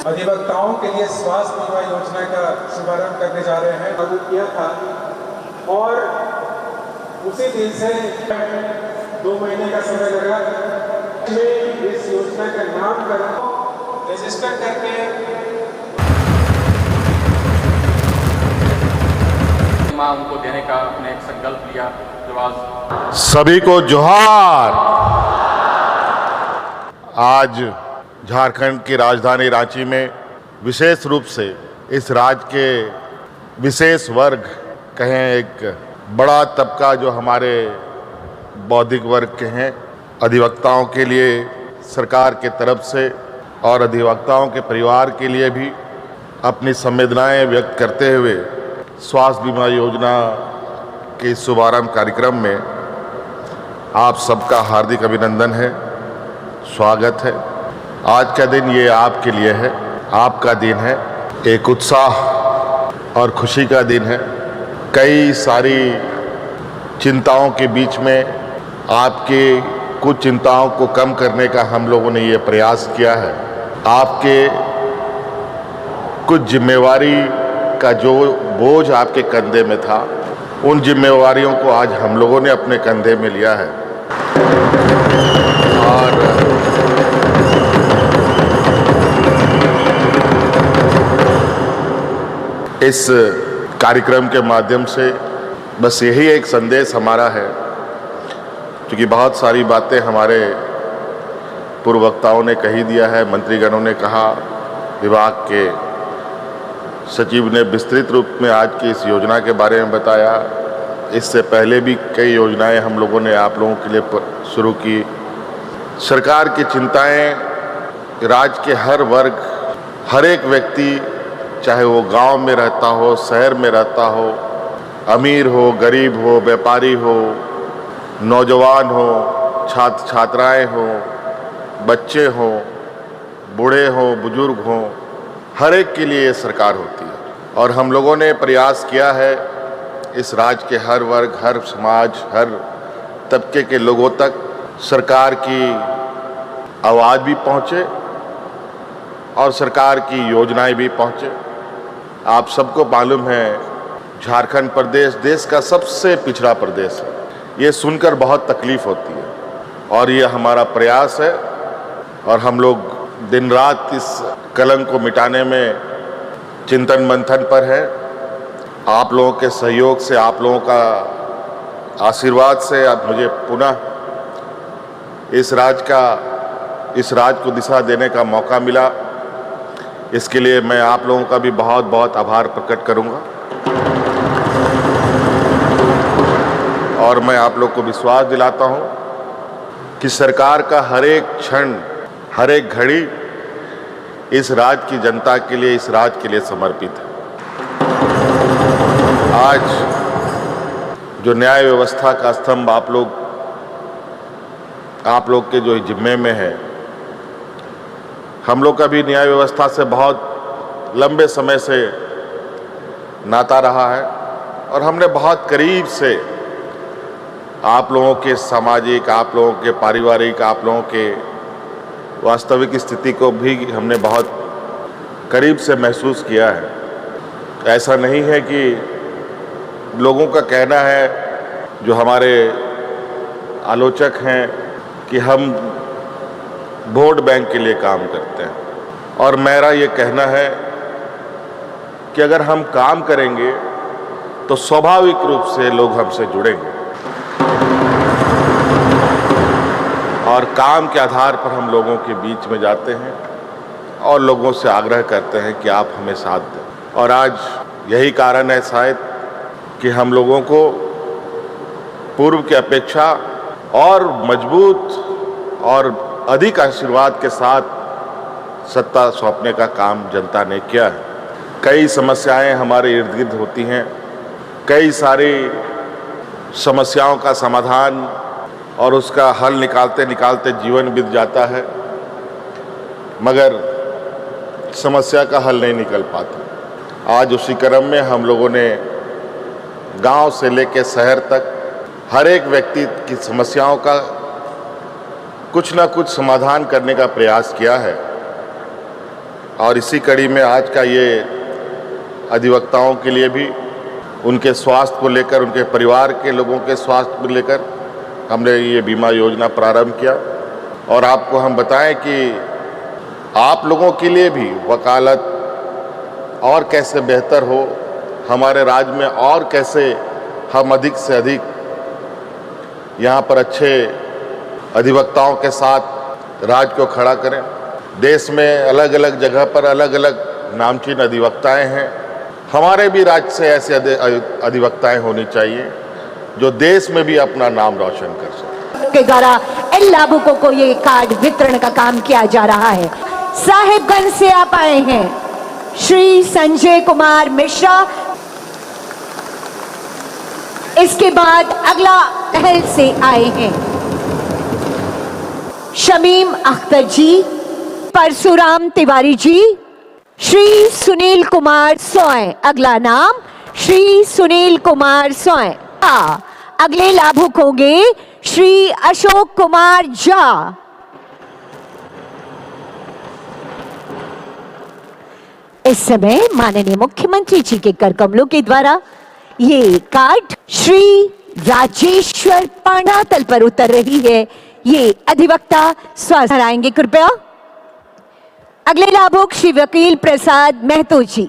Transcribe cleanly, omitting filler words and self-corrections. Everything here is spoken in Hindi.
अधिवक्ताओं के लिए स्वास्थ्य बीमा योजना का शुभारंभ करने जा रहे हैं। लागू किया था और उसी दिन से 2 महीने का समय लगा इस योजना का नामकरण रजिस्टर करके उनको देने का अपने एक संकल्प लिया। जो आज सभी को जोहार। आज झारखंड की राजधानी रांची में विशेष रूप से इस राज्य के विशेष वर्ग कहें, एक बड़ा तबका जो हमारे बौद्धिक वर्ग के हैं, अधिवक्ताओं के लिए सरकार के तरफ से और अधिवक्ताओं के परिवार के लिए भी अपनी संवेदनाएं व्यक्त करते हुए स्वास्थ्य बीमा योजना के शुभारंभ कार्यक्रम में आप सबका हार्दिक अभिनंदन है, स्वागत है। आज का दिन ये आपके लिए है, आपका दिन है, एक उत्साह और खुशी का दिन है। कई सारी चिंताओं के बीच में आपके कुछ चिंताओं को कम करने का हम लोगों ने ये प्रयास किया है। आपके कुछ जिम्मेवारी का जो बोझ आपके कंधे में था, उन जिम्मेवारियों को आज हम लोगों ने अपने कंधे में लिया है और इस कार्यक्रम के माध्यम से बस यही एक संदेश हमारा है, क्योंकि बहुत सारी बातें हमारे पूर्व वक्ताओं ने कही दिया है, मंत्रीगणों ने कहा, विभाग के सचिव ने विस्तृत रूप में आज की इस योजना के बारे में बताया। इससे पहले भी कई योजनाएं हम लोगों ने आप लोगों के लिए शुरू की। सरकार की चिंताएं राज्य के हर वर्ग, हर एक व्यक्ति, चाहे वो गांव में रहता हो, शहर में रहता हो, अमीर हो, गरीब हो, व्यापारी हो, नौजवान हो, छात्र छात्राएं हो, बच्चे हो, बूढ़े हो, बुजुर्ग हो, हर एक के लिए ये सरकार होती है। और हम लोगों ने प्रयास किया है इस राज्य के हर वर्ग, हर समाज, हर तबके के लोगों तक सरकार की आवाज़ भी पहुँचे और सरकार की योजनाएं भी पहुँचे। आप सबको मालूम है, झारखंड प्रदेश देश का सबसे पिछड़ा प्रदेश है। ये सुनकर बहुत तकलीफ होती है और ये हमारा प्रयास है और हम लोग दिन रात इस कलंक को मिटाने में चिंतन मंथन पर है। आप लोगों के सहयोग से, आप लोगों का आशीर्वाद से अब मुझे पुनः इस राज्य को दिशा देने का मौका मिला। इसके लिए मैं आप लोगों का भी बहुत बहुत आभार प्रकट करूंगा और मैं आप लोग को विश्वास दिलाता हूं कि सरकार का हर एक क्षण, हर एक घड़ी इस राज्य की जनता के लिए, इस राज्य के लिए समर्पित है। आज जो न्याय व्यवस्था का स्तंभ आप लोग के जो जिम्मे में है, हम लोग का भी न्याय व्यवस्था से बहुत लंबे समय से नाता रहा है और हमने बहुत करीब से आप लोगों के सामाजिक, आप लोगों के पारिवारिक, आप लोगों के वास्तविक स्थिति को भी हमने बहुत करीब से महसूस किया है। ऐसा नहीं है कि लोगों का कहना है, जो हमारे आलोचक हैं, कि हम वोट बैंक के लिए काम करते हैं। और मेरा ये कहना है कि अगर हम काम करेंगे तो स्वाभाविक रूप से लोग हमसे जुड़ेंगे और काम के आधार पर हम लोगों के बीच में जाते हैं और लोगों से आग्रह करते हैं कि आप हमें साथ दें। और आज यही कारण है शायद कि हम लोगों को पूर्व की अपेक्षा और मजबूत और अधिक आशीर्वाद के साथ सत्ता सौंपने का काम जनता ने किया है। कई समस्याएं हमारे इर्द गिर्द होती हैं, कई सारी समस्याओं का समाधान और उसका हल निकालते निकालते जीवन बीत जाता है, मगर समस्या का हल नहीं निकल पाता। आज उसी क्रम में हम लोगों ने गांव से लेकर शहर तक हर एक व्यक्ति की समस्याओं का कुछ ना कुछ समाधान करने का प्रयास किया है। और इसी कड़ी में आज का ये अधिवक्ताओं के लिए भी उनके स्वास्थ्य को लेकर, उनके परिवार के लोगों के स्वास्थ्य को लेकर हमने ये बीमा योजना प्रारंभ किया। और आपको हम बताएं कि आप लोगों के लिए भी वकालत और कैसे बेहतर हो, हमारे राज्य में और कैसे हम अधिक से अधिक यहाँ पर अच्छे अधिवक्ताओं के साथ राज्य को खड़ा करें। देश में अलग अलग जगह पर अलग अलग नामचीन अधिवक्ताएं हैं, हमारे भी राज्य से ऐसे अधिवक्ताएं होनी चाहिए जो देश में भी अपना नाम रोशन कर सकें। के द्वारा इन लाभुकों को ये कार्ड वितरण का काम किया जा रहा है। साहिबगंज से आप आए हैं श्री संजय कुमार मिश्रा। इसके बाद अगला पहल से आए हैं शमीम अख्तर जी, परशुराम तिवारी जी, श्री सुनील कुमार सोय। अगला नाम श्री सुनील कुमार सोय। अगले लाभुक होंगे श्री अशोक कुमार झा। इस समय माननीय मुख्यमंत्री जी के कर कमलों के द्वारा ये कार्ड श्री राजेश्वर पांडातल पर उतर रही है। ये अधिवक्ता स्वास्थ्य आएंगे कृपया। अगले लाभुक श्री वकील प्रसाद महतो जी।